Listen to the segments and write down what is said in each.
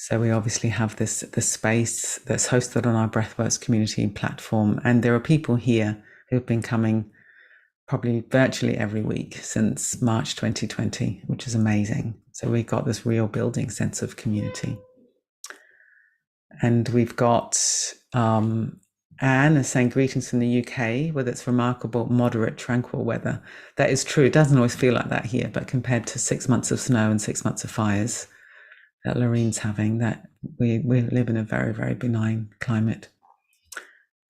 So we obviously have this space that's hosted on our Breathworks community platform, and there are people here who've been coming probably virtually every week since March 2020, which is amazing. So we got this real building sense of community. And we've got Anne is saying greetings from the UK with its remarkable, moderate, tranquil weather. That is true. It doesn't always feel like that here, but compared to 6 months of snow and 6 months of fires that Lorene's having, that we live in a very, very benign climate.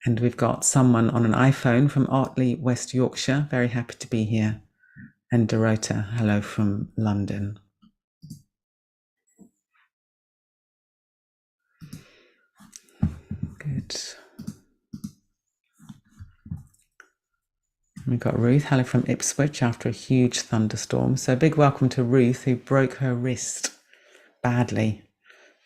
And we've got someone on an iPhone from Otley, West Yorkshire. Very happy to be here. And Dorota, hello from London. Good. We've got Ruth, hello from Ipswich after a huge thunderstorm. So a big welcome to Ruth, who broke her wrist badly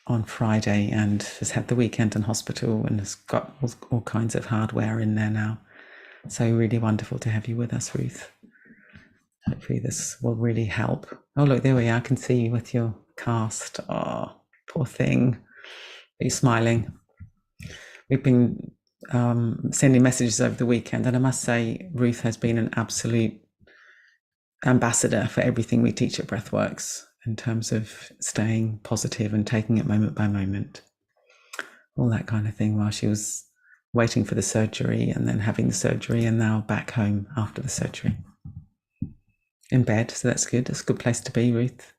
on Friday and has had the weekend in hospital and has got all kinds of hardware in there now. So really wonderful to have you with us, Ruth. Hopefully this will really help. Oh, look, there we are. I can see you with your cast. Oh, poor thing. Are you smiling? We've been sending messages over the weekend, and I must say Ruth has been an absolute ambassador for everything we teach at Breathworks in terms of staying positive and taking it moment by moment, all that kind of thing, while she was waiting for the surgery and then having the surgery and now back home after the surgery in bed. So that's good. That's a good place to be, Ruth.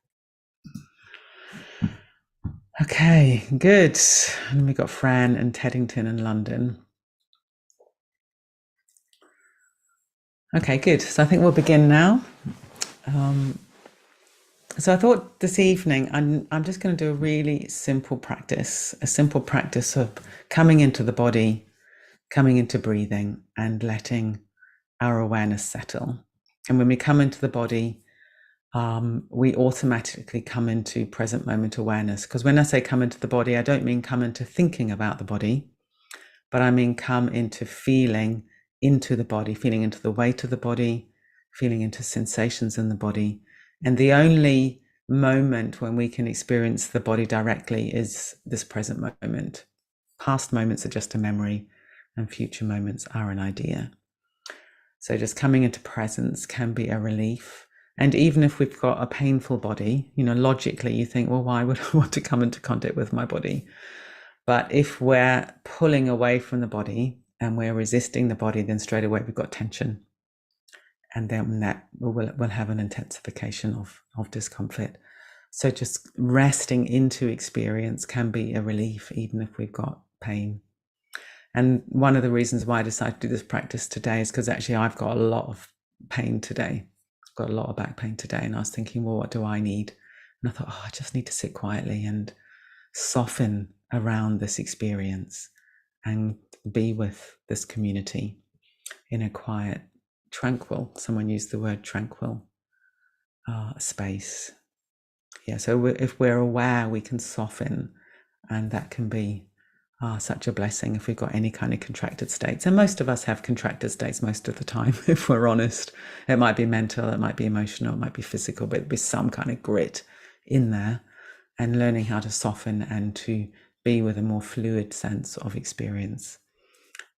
Okay, good. And we've got Fran and Teddington in London. Okay, good. So I think we'll begin now. So I thought this evening, I'm just going to do a really simple practice of coming into the body, coming into breathing and letting our awareness settle. And when we come into the body, we automatically come into present moment awareness. Because when I say come into the body, I don't mean come into thinking about the body, but I mean come into feeling into the body, feeling into the weight of the body, feeling into sensations in the body. And the only moment when we can experience the body directly is this present moment. Past moments are just a memory, and future moments are an idea. So just coming into presence can be a relief. And even if we've got a painful body, logically you think, well, why would I want to come into contact with my body? But if we're pulling away from the body and we're resisting the body, then straight away we've got tension. And then that will have an intensification of discomfort. So just resting into experience can be a relief, even if we've got pain. And one of the reasons why I decided to do this practice today is because actually I've got a lot of pain today. I've got a lot of back pain today. And I was thinking, well, what do I need? And I thought, I just need to sit quietly and soften around this experience and be with this community in a quiet, tranquil, someone used the word tranquil, space. Yeah, so if we're aware, we can soften, and that can be such a blessing if we've got any kind of contracted states. And most of us have contracted states most of the time, if we're honest. It might be mental, it might be emotional, it might be physical, but there'll be some kind of grit in there. And learning how to soften and to be with a more fluid sense of experience,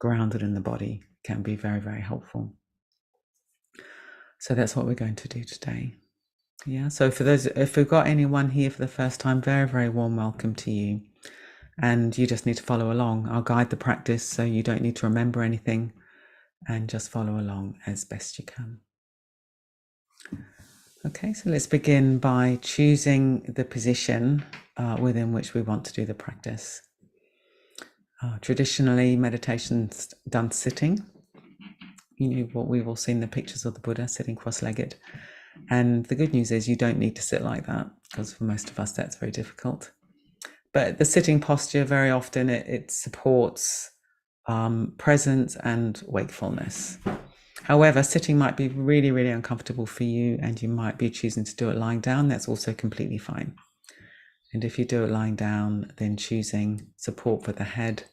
grounded in the body, can be very, very helpful. So that's what we're going to do today. Yeah, so for those, if we've got anyone here for the first time, very, very warm welcome to you. And you just need to follow along. I'll guide the practice, so you don't need to remember anything, and just follow along as best you can. Okay, so let's begin by choosing the position within which we want to do the practice. Traditionally, meditation's done sitting. What we've all seen the pictures of the Buddha sitting cross-legged. And the good news is you don't need to sit like that, because for most of us that's very difficult. But the sitting posture, very often it supports presence and wakefulness. However, sitting might be really, really uncomfortable for you, and you might be choosing to do it lying down. That's also completely fine. And if you do it lying down, then choosing support for the head,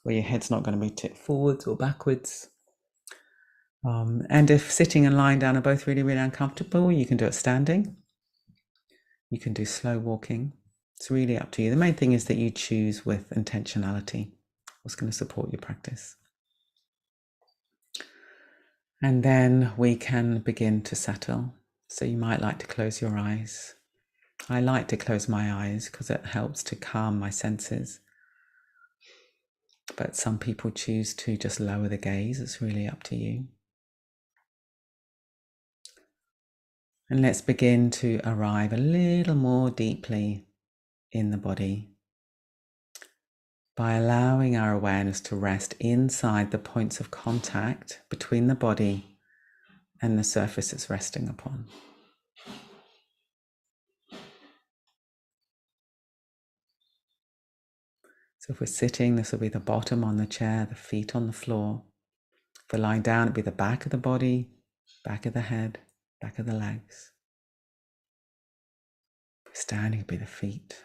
where your head's not going to be tipped forwards or backwards. And if sitting and lying down are both really, really uncomfortable, you can do it standing. You can do slow walking. It's really up to you. The main thing is that you choose with intentionality what's going to support your practice. And then we can begin to settle. So you might like to close your eyes. I like to close my eyes because it helps to calm my senses. But some people choose to just lower the gaze. It's really up to you. And let's begin to arrive a little more deeply in the body by allowing our awareness to rest inside the points of contact between the body and the surface it's resting upon. So if we're sitting, this will be the bottom on the chair, the feet on the floor. If we're lying down, it'll be the back of the body, back of the head, back of the legs. If we're standing, it'll be the feet.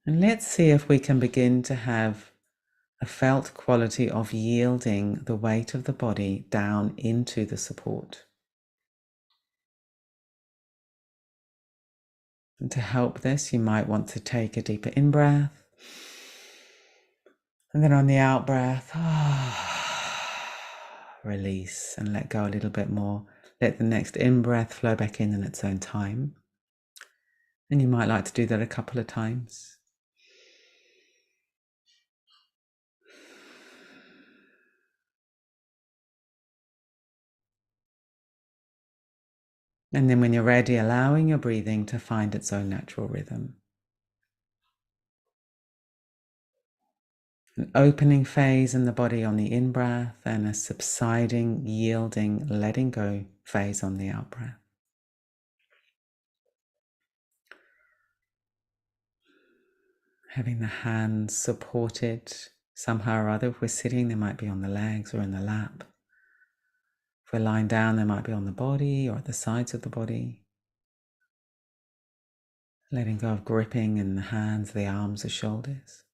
And let's see if we can begin to have a felt quality of yielding the weight of the body down into the support. And to help this, you might want to take a deeper in-breath. And then on the out-breath, release and let go a little bit more. Let the next in-breath flow back in its own time. And you might like to do that a couple of times. And then when you're ready, allowing your breathing to find its own natural rhythm. An opening phase in the body on the in-breath and a subsiding, yielding, letting go phase on the out-breath. Having the hands supported somehow or other. If we're sitting, they might be on the legs or in the lap. If we're lying down, they might be on the body or at the sides of the body. Letting go of gripping in the hands, the arms, the shoulders.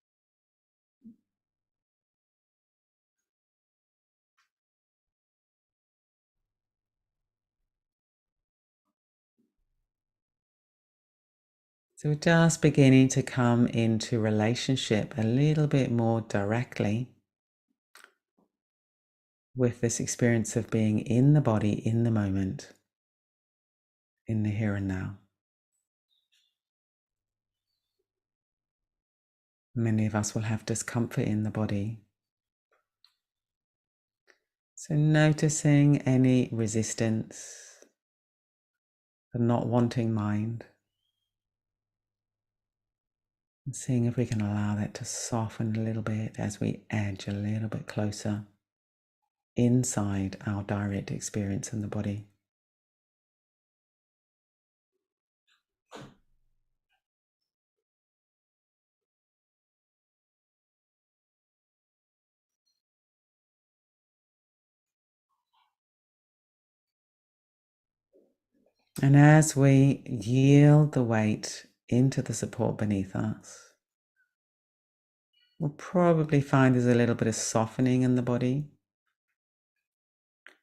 So we're just beginning to come into relationship a little bit more directly with this experience of being in the body, in the moment, in the here and now. Many of us will have discomfort in the body. So noticing any resistance, the not wanting mind, and seeing if we can allow that to soften a little bit as we edge a little bit closer inside our direct experience in the body. And as we yield the weight into the support beneath us, we'll probably find there's a little bit of softening in the body.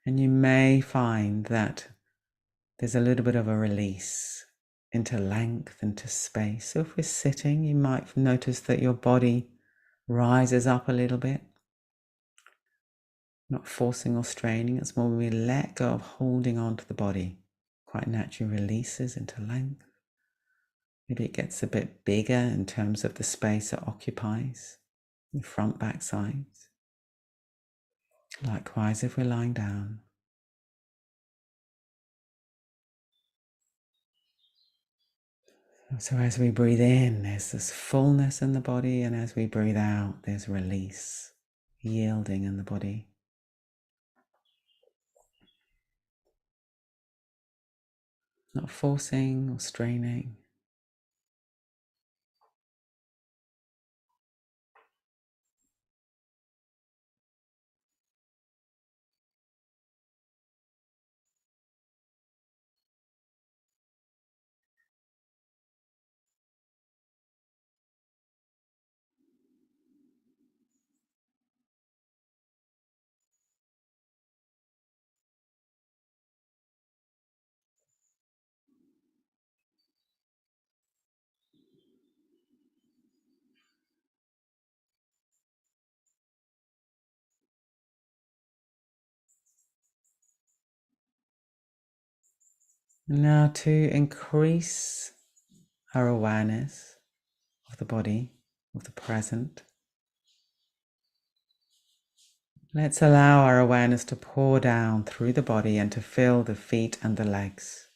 And you may find that there's a little bit of a release into length, into space. So if we're sitting, you might notice that your body rises up a little bit. Not forcing or straining, it's more when we let go of holding on to the body. Quite naturally releases into length. Maybe it gets a bit bigger in terms of the space it occupies, the front, back, sides. Likewise, if we're lying down. So as we breathe in, there's this fullness in the body, and as we breathe out, there's release, yielding in the body. Not forcing or straining. Now to increase our awareness of the body, of the present, let's allow our awareness to pour down through the body and to fill the feet and the legs.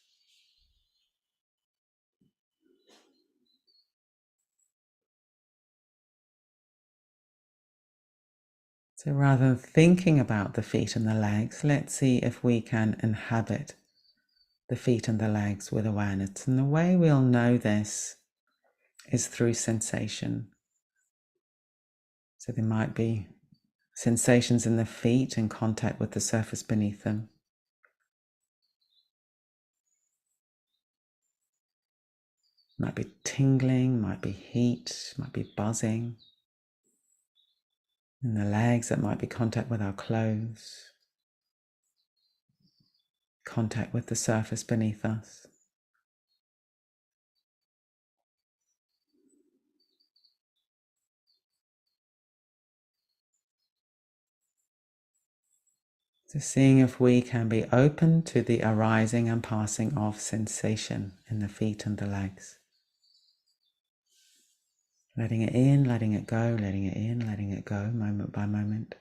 So rather than thinking about the feet and the legs, let's see if we can inhabit the feet and the legs with awareness. And the way we'll know this is through sensation. So there might be sensations in the feet in contact with the surface beneath them. Might be tingling, might be heat, might be buzzing. In the legs, that might be contact with our clothes, contact with the surface beneath us. So seeing if we can be open to the arising and passing of sensation in the feet and the legs. Letting it in, letting it go, letting it in, letting it go, moment by moment.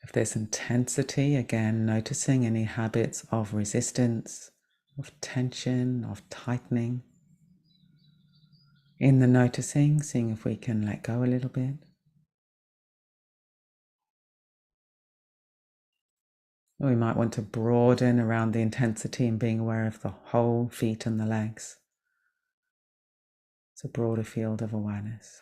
If there's intensity, again, noticing any habits of resistance, of tension, of tightening. In the noticing, seeing if we can let go a little bit. Or we might want to broaden around the intensity and being aware of the whole feet and the legs. It's a broader field of awareness.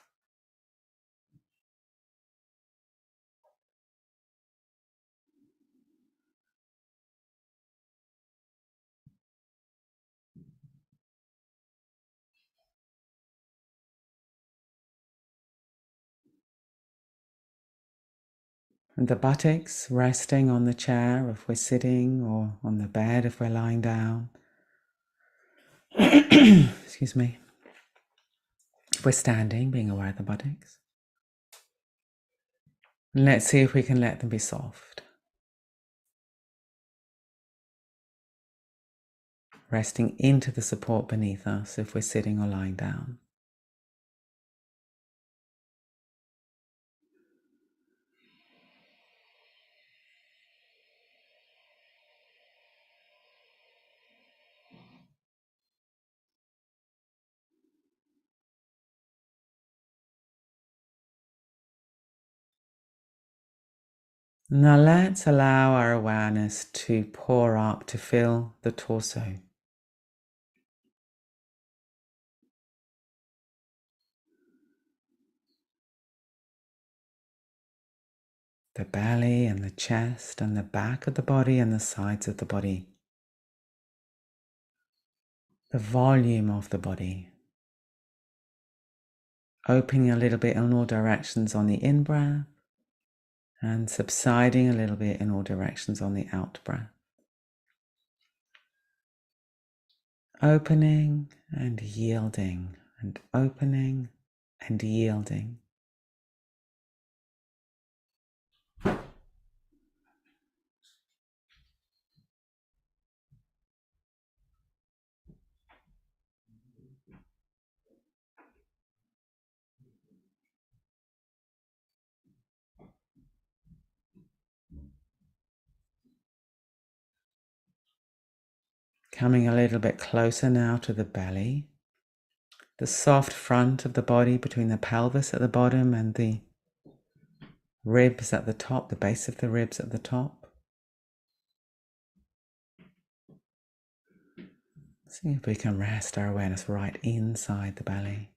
And the buttocks resting on the chair if we're sitting, or on the bed if we're lying down. Excuse me. If we're standing, being aware of the buttocks. And let's see if we can let them be soft. Resting into the support beneath us if we're sitting or lying down. Now let's allow our awareness to pour up to fill the torso. The belly and the chest and the back of the body and the sides of the body. The volume of the body. Opening a little bit in all directions on the in-breath and subsiding a little bit in all directions on the out-breath. Opening and yielding, and opening and yielding. Coming a little bit closer now to the belly, the soft front of the body between the pelvis at the bottom and the ribs at the top, the base of the ribs at the top. See if we can rest our awareness right inside the belly.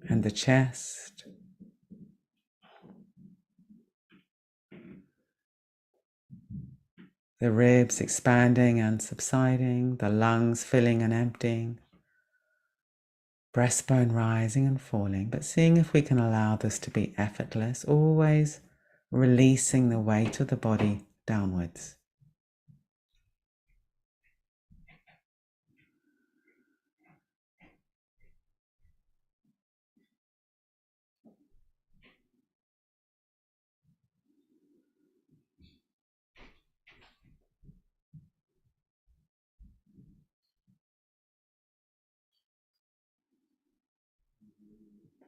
And the chest. The ribs expanding and subsiding, the lungs filling and emptying, breastbone rising and falling, but seeing if we can allow this to be effortless, always releasing the weight of the body downwards.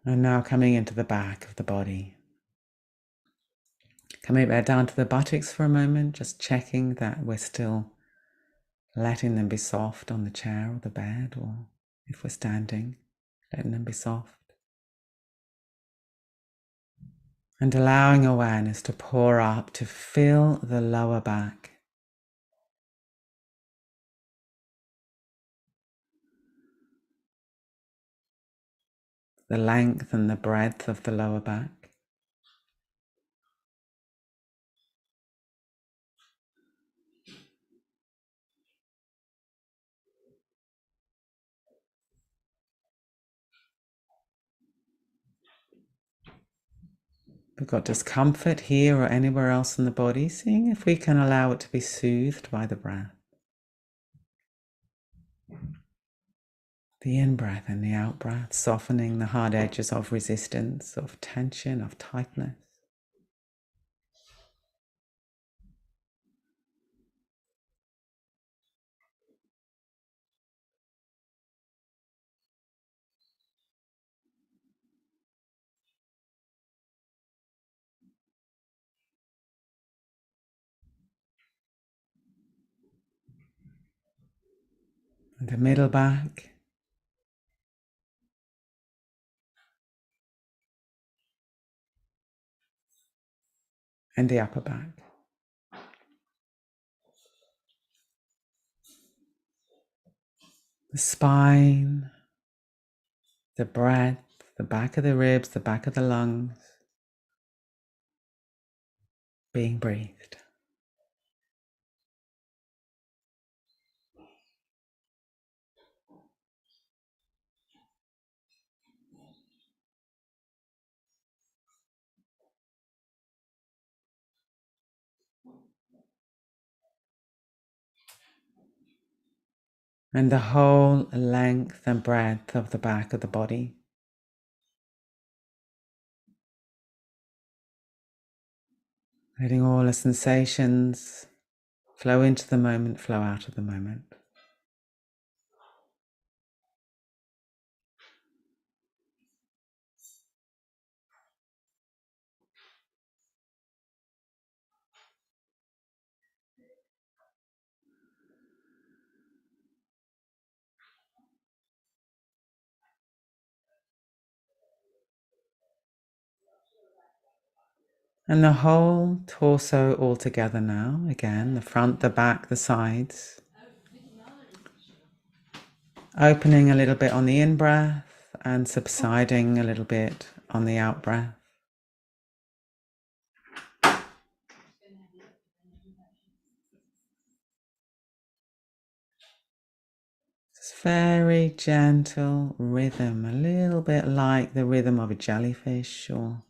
And now coming into the back of the body. Coming back down to the buttocks for a moment, just checking that we're still letting them be soft on the chair or the bed, or if we're standing, letting them be soft. And allowing awareness to pour up to fill the lower back. The length and the breadth of the lower back. If we've got discomfort here or anywhere else in the body, seeing if we can allow it to be soothed by the breath. The in-breath and the out-breath, softening the hard edges of resistance, of tension, of tightness. And the middle back. And the upper back. The spine, the breath, the back of the ribs, the back of the lungs, being breathed. And the whole length and breadth of the back of the body. Letting all the sensations flow into the moment, flow out of the moment. And the whole torso all together now. Again, the front, the back, the sides. Opening a little bit on the in-breath and subsiding a little bit on the out-breath. It's very gentle rhythm, a little bit like the rhythm of a jellyfish, or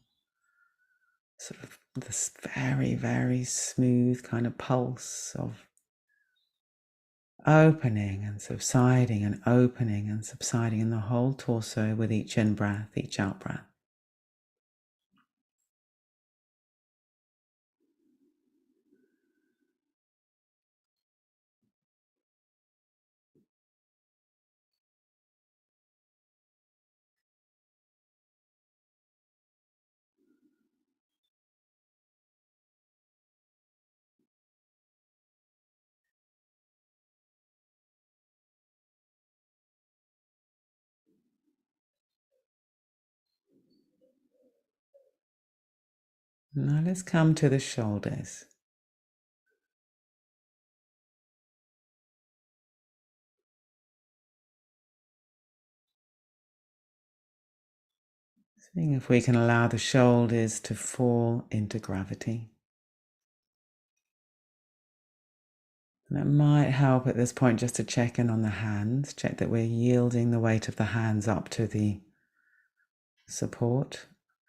sort of this very, very smooth kind of pulse of opening and subsiding and opening and subsiding in the whole torso with each in-breath, each out-breath. Now let's come to the shoulders. Seeing if we can allow the shoulders to fall into gravity. It might help at this point just to check in on the hands, check that we're yielding the weight of the hands up to the support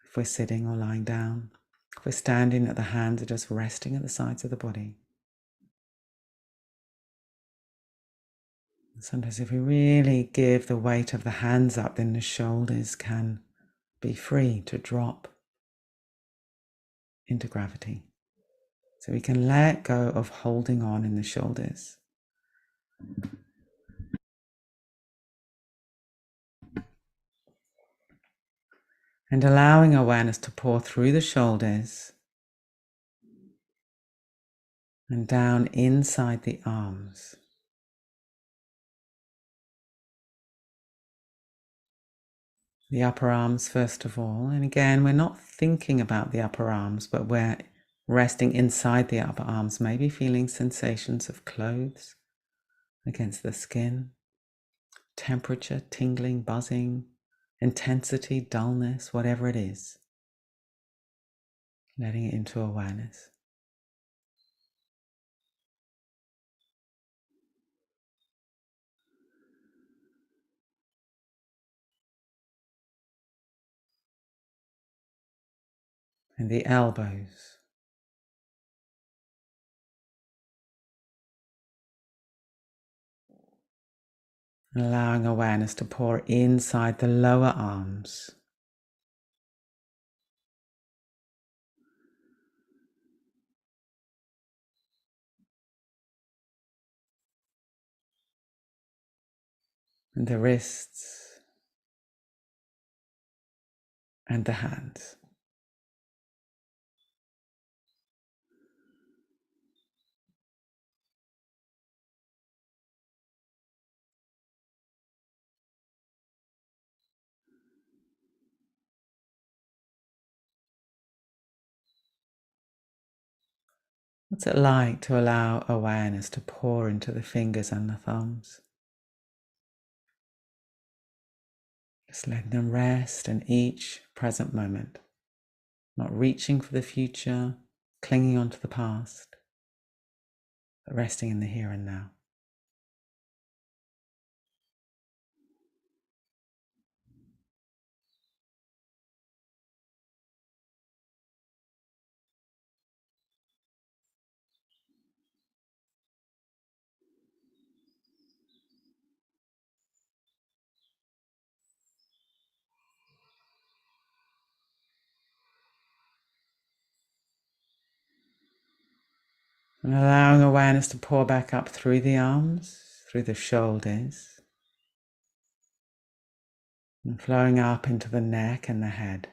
if we're sitting or lying down. If we're standing, that the hands are just resting at the sides of the body. Sometimes if we really give the weight of the hands up, then the shoulders can be free to drop into gravity. So we can let go of holding on in the shoulders. And allowing awareness to pour through the shoulders and down inside the arms. The upper arms first of all. And again, we're not thinking about the upper arms, but we're resting inside the upper arms, maybe feeling sensations of clothes against the skin, temperature, tingling, buzzing, intensity, dullness, whatever it is. Letting it into awareness. And the elbows. And allowing awareness to pour inside the lower arms. And the wrists. And the hands. What's it like to allow awareness to pour into the fingers and the thumbs? Just letting them rest in each present moment, not reaching for the future, clinging onto the past, but resting in the here and now. And allowing awareness to pour back up through the arms, through the shoulders, and flowing up into the neck and the head.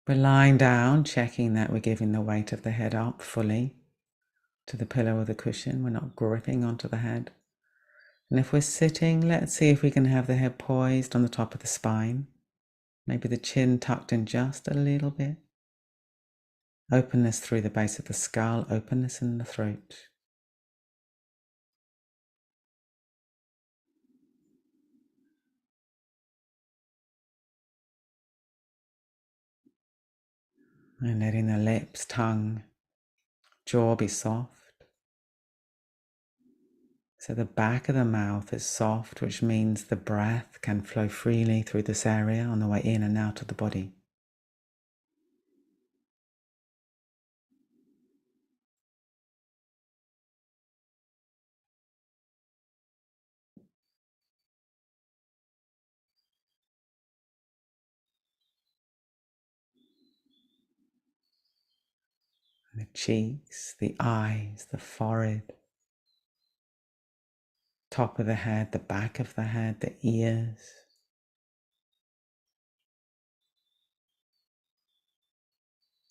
We're lying down, checking that we're giving the weight of the head up fully to the pillow or the cushion. We're not gripping onto the head. And if we're sitting, let's see if we can have the head poised on the top of the spine. Maybe the chin tucked in just a little bit. Openness through the base of the skull, openness in the throat. And letting the lips, tongue, jaw be soft. So the back of the mouth is soft, which means the breath can flow freely through this area on the way in and out of the body. The cheeks, the eyes, the forehead, top of the head, the back of the head, the ears.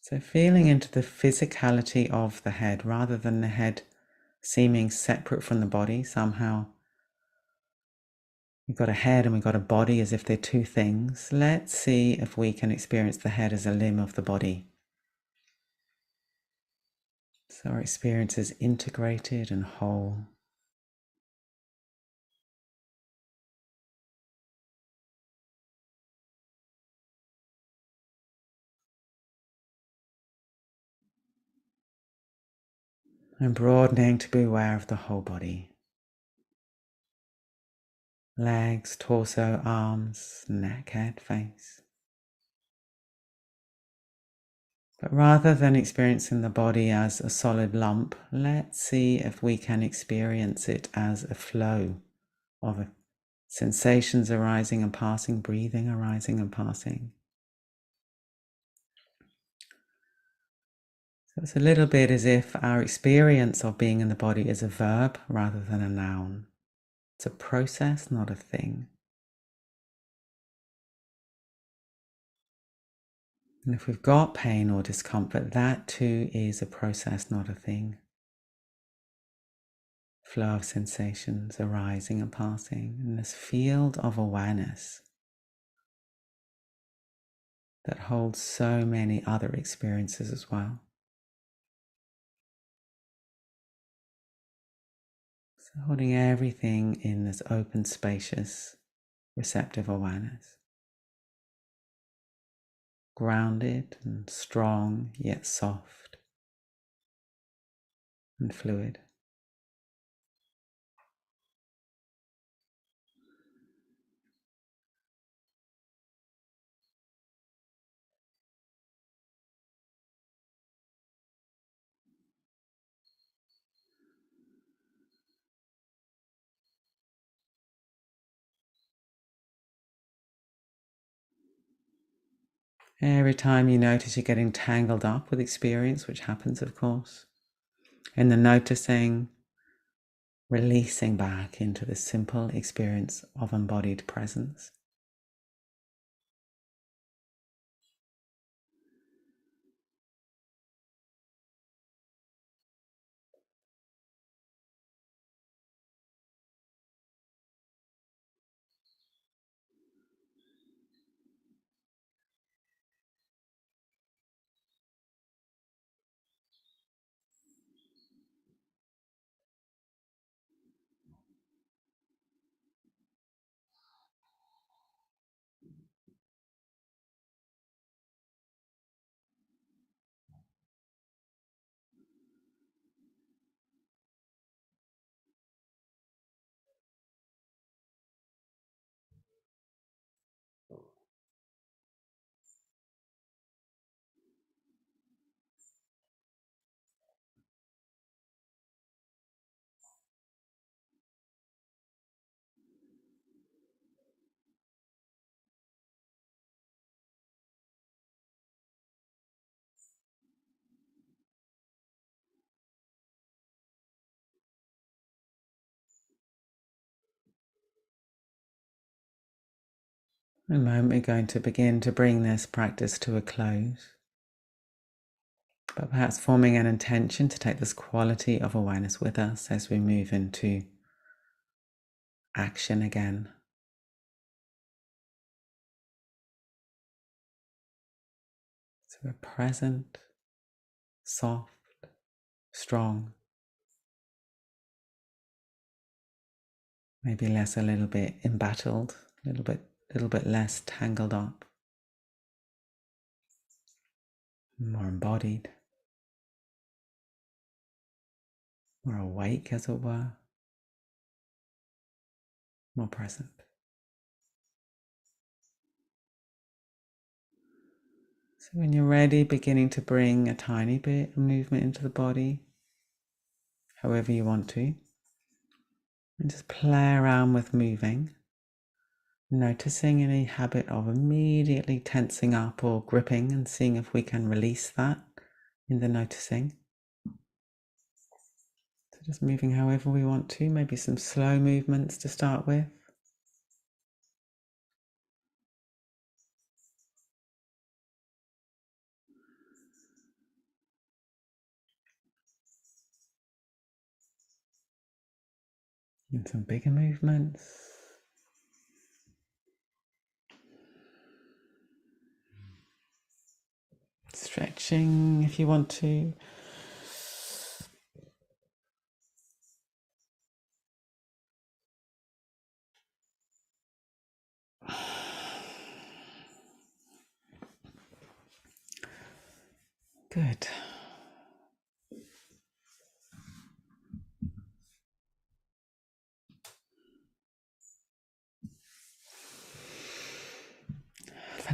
So feeling into the physicality of the head rather than the head seeming separate from the body somehow. We've got a head and we've got a body as if they're two things. Let's see if we can experience the head as a limb of the body. So our experience is integrated and whole. And broadening to be aware of the whole body. Legs, torso, arms, neck, head, face. But rather than experiencing the body as a solid lump, let's see if we can experience it as a flow of sensations arising and passing, breathing arising and passing. So it's a little bit as if our experience of being in the body is a verb rather than a noun. It's a process, not a thing. And if we've got pain or discomfort, that too is a process, not a thing. Flow of sensations arising and passing in this field of awareness that holds so many other experiences as well. So holding everything in this open, spacious, receptive awareness. Grounded and strong, yet soft and fluid. Every time you notice you're getting tangled up with experience, which happens, of course, and then noticing, releasing back into the simple experience of embodied presence. In a moment, we're going to begin to bring this practice to a close, but perhaps forming an intention to take this quality of awareness with us as we move into action again. So we're present, soft, strong, maybe less a little bit embattled, a little bit less tangled up, more embodied, more awake, as it were, more present. So when you're ready, beginning to bring a tiny bit of movement into the body, however you want to, and just play around with moving, noticing any habit of immediately tensing up or gripping and seeing if we can release that in the noticing. So just moving however we want to, maybe some slow movements to start with. And some bigger movements. Stretching if you want to. Good.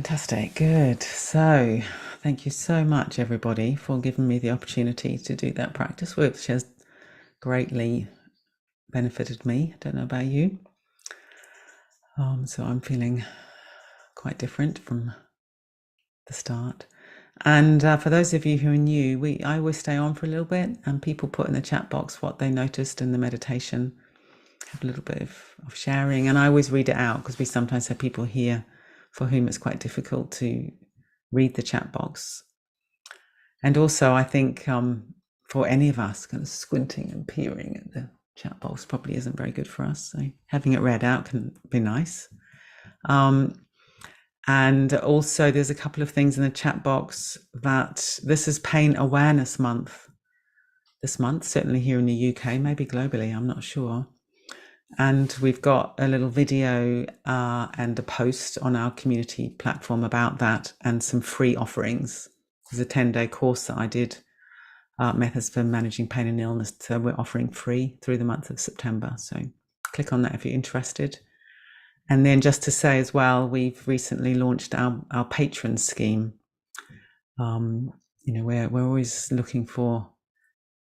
Fantastic. Good. So thank you so much, everybody, for giving me the opportunity to do that practice, which has greatly benefited me. I don't know about you. So I'm feeling quite different from the start. And for those of you who are new, I always stay on for a little bit, and people put in the chat box what they noticed in the meditation. Have a little bit of sharing, and I always read it out because we sometimes have people here for whom it's quite difficult to read the chat box. And also, I think for any of us, kind of squinting and peering at the chat box probably isn't very good for us. So having it read out can be nice. And also, there's a couple of things in the chat box that this is Pain Awareness Month. This month, certainly here in the UK, maybe globally, I'm not sure. And we've got a little video and a post on our community platform about that, and some free offerings. There's a 10-day course that I did, Methods for Managing Pain and Illness. So we're offering free through the month of September. So click on that if you're interested. And then just to say as well, we've recently launched our patron scheme. We're always looking for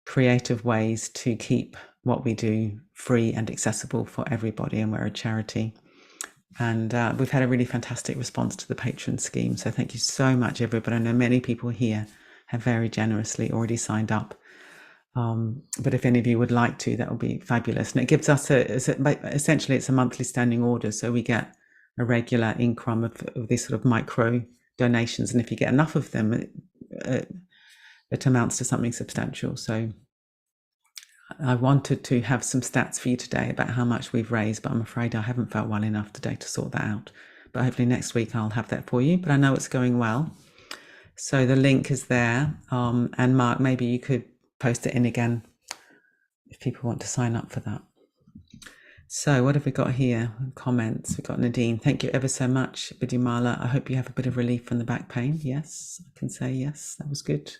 creative ways to keep what we do free and accessible for everybody, and we're a charity. And we've had a really fantastic response to the patron scheme. So thank you so much, everybody. I know many people here have very generously already signed up. But if any of you would like to, that would be fabulous. And it gives us essentially it's a monthly standing order. So we get a regular income of these sort of micro donations. And if you get enough of them, it amounts to something substantial. So I wanted to have some stats for you today about how much we've raised, but I'm afraid I haven't felt well enough today to sort that out. But hopefully next week I'll have that for you. But I know it's going well. So the link is there. And Mark, maybe you could post it in again if people want to sign up for that. So what have we got here? Comments. We've got Nadine. Thank you ever so much, Vidyamala. I hope you have a bit of relief from the back pain. Yes, I can say yes, that was good.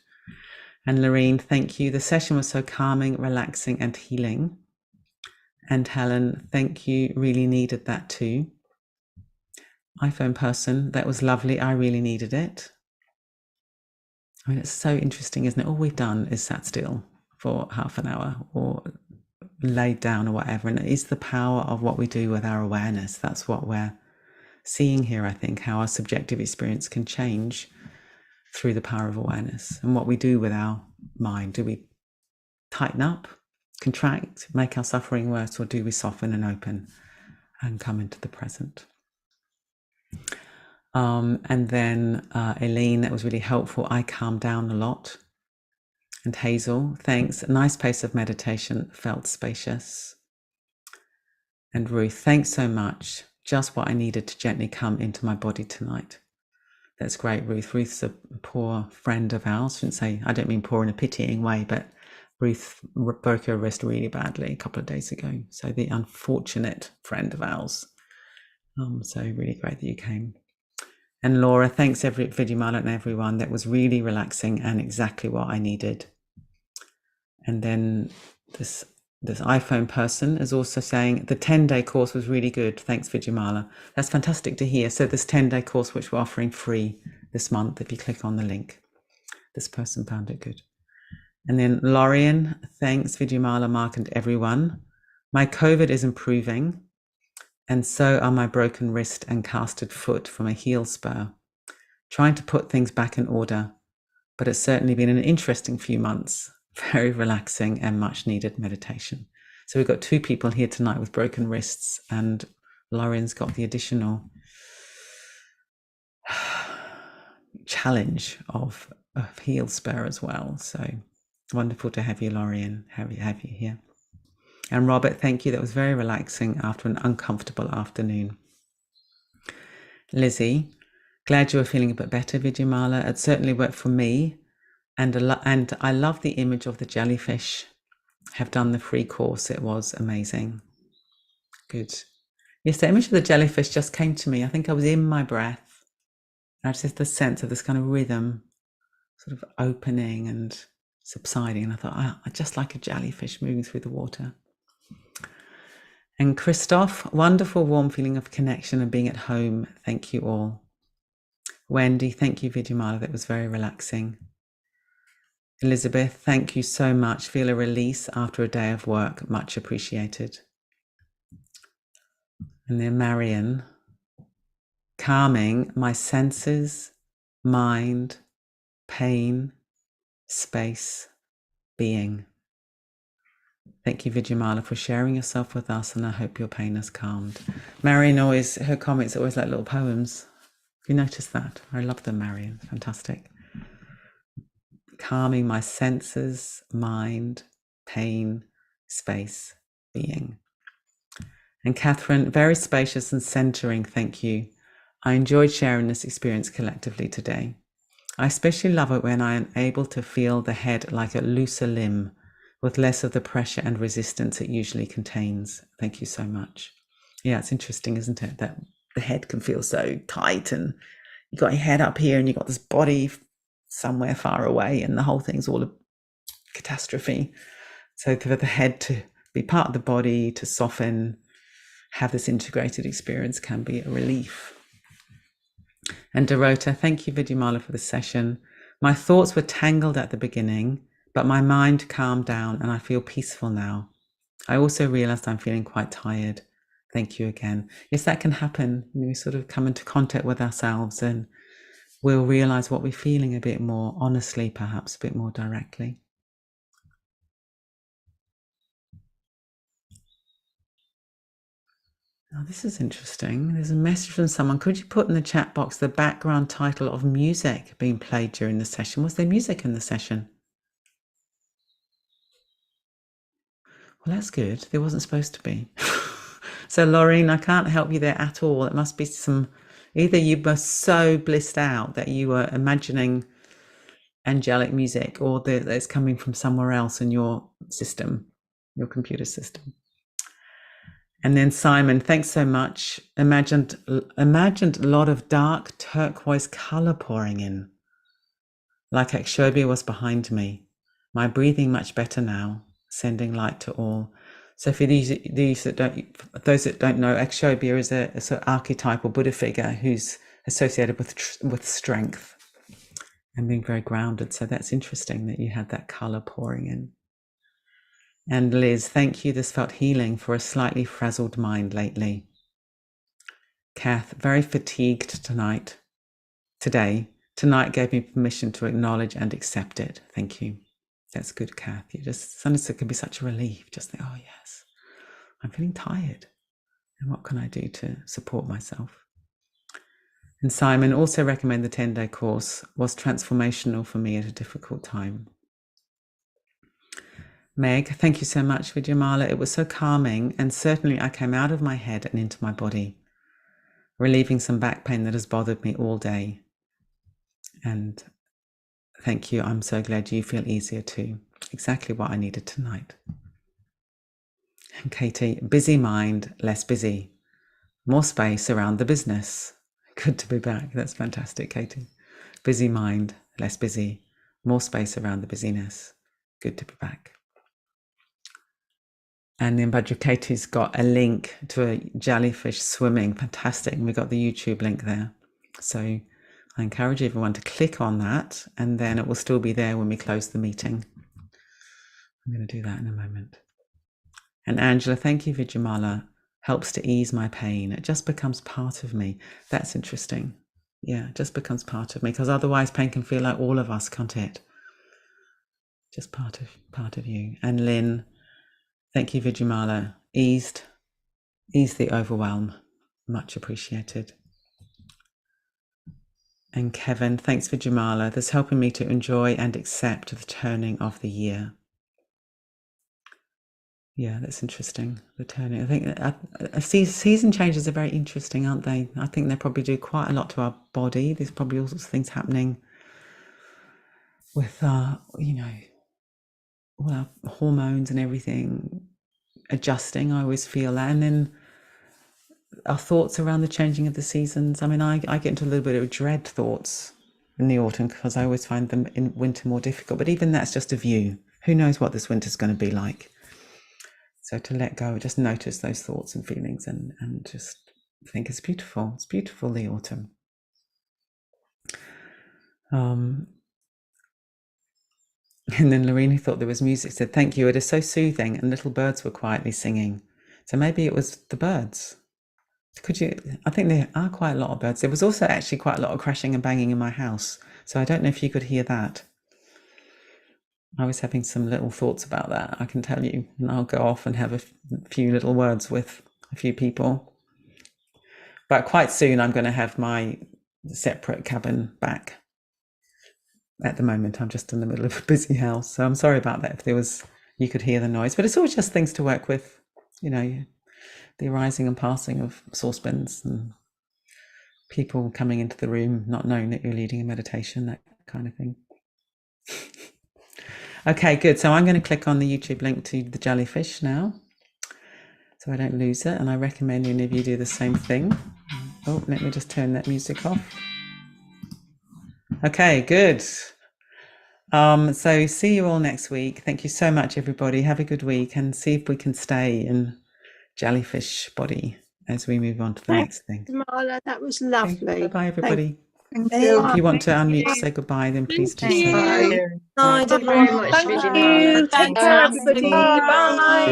And Lorraine, thank you. The session was so calming, relaxing, and healing. And Helen, thank you. Really needed that too. iPhone person, that was lovely. I really needed it. I mean, it's so interesting, isn't it? All we've done is sat still for half an hour or laid down or whatever. And it is the power of what we do with our awareness. That's what we're seeing here, I think, how our subjective experience can change through the power of awareness. And what we do with our mind. Do we tighten up, contract, make our suffering worse, or do we soften and open and come into the present? And then Elaine, that was really helpful. I calmed down a lot. And Hazel, thanks. A nice pace of meditation, felt spacious. And Ruth, thanks so much. Just what I needed to gently come into my body tonight. That's great, Ruth. Ruth's a poor friend of ours. I shouldn't say, I don't mean poor in a pitying way, but Ruth broke her wrist really badly a couple of days ago. So the unfortunate friend of ours. So really great that you came. And Laura, thanks Vidyamala and everyone. That was really relaxing and exactly what I needed. And then this iPhone person is also saying the 10-day course was really good. Thanks, Vidyamala. That's fantastic to hear. So this 10-day course, which we're offering free this month, if you click on the link, this person found it good. And then Lorian, thanks, Vidyamala, Mark, and everyone. My COVID is improving, and so are my broken wrist and casted foot from a heel spur. Trying to put things back in order, but it's certainly been an interesting few months. Very relaxing and much needed meditation. So we've got 2 people here tonight with broken wrists, and Lauren's got the additional challenge of heel spur as well. So wonderful to have you, Lauren, have you here. And Robert, thank you. That was very relaxing after an uncomfortable afternoon. Lizzie, glad you were feeling a bit better, Vidyamala. It certainly worked for me. And I love the image of the jellyfish. Have done the free course. It was amazing. Good. Yes, the image of the jellyfish just came to me. I think I was in my breath. I just had the sense of this kind of rhythm, sort of opening and subsiding. And I thought, I just like a jellyfish moving through the water. And Christoph, wonderful warm feeling of connection and being at home. Thank you all. Wendy, thank you, Vidyamala. That was very relaxing. Elizabeth, thank you so much. Feel a release after a day of work. Much appreciated. And then Marion, calming my senses, mind, pain, space, being. Thank you, Vidyamala, for sharing yourself with us, and I hope your pain has calmed. Marion always, her comments are always like little poems. Have you noticed that? I love them, Marion. Fantastic. Calming my senses, mind, pain, space, being. And Catherine, very spacious and centering, thank you. I enjoyed sharing this experience collectively today. I especially love it when I am able to feel the head like a looser limb with less of the pressure and resistance it usually contains. Thank you so much. Yeah, it's interesting, isn't it? That the head can feel so tight and you've got your head up here and you've got this body somewhere far away and the whole thing's all a catastrophe. So for the head to be part of the body, to soften, have this integrated experience can be a relief. And Dorota, thank you, Vidyamala, for the session. My thoughts were tangled at the beginning, but my mind calmed down and I feel peaceful now. I also realized I'm feeling quite tired. Thank you again. Yes, that can happen. We sort of come into contact with ourselves and we'll realize what we're feeling a bit more honestly, perhaps a bit more directly. Oh, this is interesting. There's a message from someone. Could you put in the chat box the background title of music being played during the session? Was there music in the session? Well, that's good. There wasn't supposed to be. So, Laureen, I can't help you there at all. It must be either you were so blissed out that you were imagining angelic music, or that it's coming from somewhere else in your system, your computer system. And then Simon, thanks so much. Imagined a lot of dark turquoise color pouring in, like Akshobhya was behind me. My breathing much better now, sending light to all. So for those that don't know, Akshobhya is a sort of archetypal Buddha figure who's associated with strength and being very grounded. So that's interesting that you had that color pouring in. And Liz, thank you. This felt healing for a slightly frazzled mind lately. Kath, very fatigued today. Tonight gave me permission to acknowledge and accept it. Thank you. That's good, Kath. Sometimes it can be such a relief. Just think, oh yes, I'm feeling tired. And what can I do to support myself? And Simon also recommend the 10-day course. Was transformational for me at a difficult time. Meg, thank you so much, Vidyamala. It was so calming, and certainly I came out of my head and into my body, relieving some back pain that has bothered me all day. And thank you. I'm so glad you feel easier too. Exactly what I needed tonight. And Katie, busy mind, less busy. More space around the business. Good to be back. That's fantastic, Katie. Busy mind, less busy. More space around the busyness. Good to be back. And then Badger Katie's got a link to a jellyfish swimming. Fantastic. And we got the YouTube link there. So I encourage everyone to click on that, and then it will still be there when we close the meeting. I'm going to do that in a moment. And Angela, thank you, Vidyamala. Helps to ease my pain. It just becomes part of me. That's interesting. Yeah, it just becomes part of me, because otherwise pain can feel like all of us, can't it? Just part of you. And Lynn, thank you, Vidyamala. Ease the overwhelm. Much appreciated. And Kevin, thanks, Vidyamala. That's helping me to enjoy and accept the turning of the year. Yeah, that's interesting. The turning. I think season changes are very interesting, aren't they? I think they probably do quite a lot to our body. There's probably all sorts of things happening with all our hormones and everything adjusting. I always feel that. And then our thoughts around the changing of the seasons. I mean, I get into a little bit of dread thoughts in the autumn, because I always find them in winter more difficult. But even that's just a view. Who knows what this winter's going to be like? So to let go, just notice those thoughts and feelings, and just think it's beautiful. It's beautiful, the autumn. And then Lorena, who thought there was music, said, "Thank you. It is so soothing." And little birds were quietly singing. So maybe it was the birds. Could you? I think there are quite a lot of birds. There was also actually quite a lot of crashing and banging in my house. So I don't know if you could hear that. I was having some little thoughts about that, I can tell you. And I'll go off and have a few little words with a few people. But quite soon I'm going to have my separate cabin back. At the moment, I'm just in the middle of a busy house. So I'm sorry about that if there was, you could hear the noise. But it's all just things to work with, you know, the arising and passing of saucepans and people coming into the room not knowing that you're leading a meditation, that kind of thing. Okay, good. So I'm going to click on the YouTube link to the jellyfish now, so I don't lose it. And I recommend any of you do the same thing. Oh, let me just turn that music off. Okay, good. So see you all next week. Thank you so much, everybody. Have a good week and see if we can stay in jellyfish body as we move on to the next thing. Vidyamala, that was lovely. Okay. Bye-bye, everybody. Thank you. If you want to unmute to say goodbye, then please do so. Bye. Thank you very much, Vidyamala. Take care, everybody. Bye.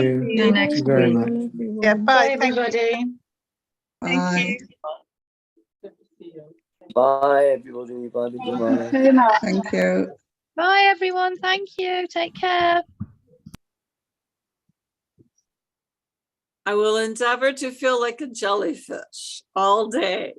Thank you very much. Yeah, bye. Bye, everybody. Bye. Bye, everybody. Bye, Vidyamala. Thank you. Bye, everyone. Thank you. Take care. I will endeavor to feel like a jellyfish all day.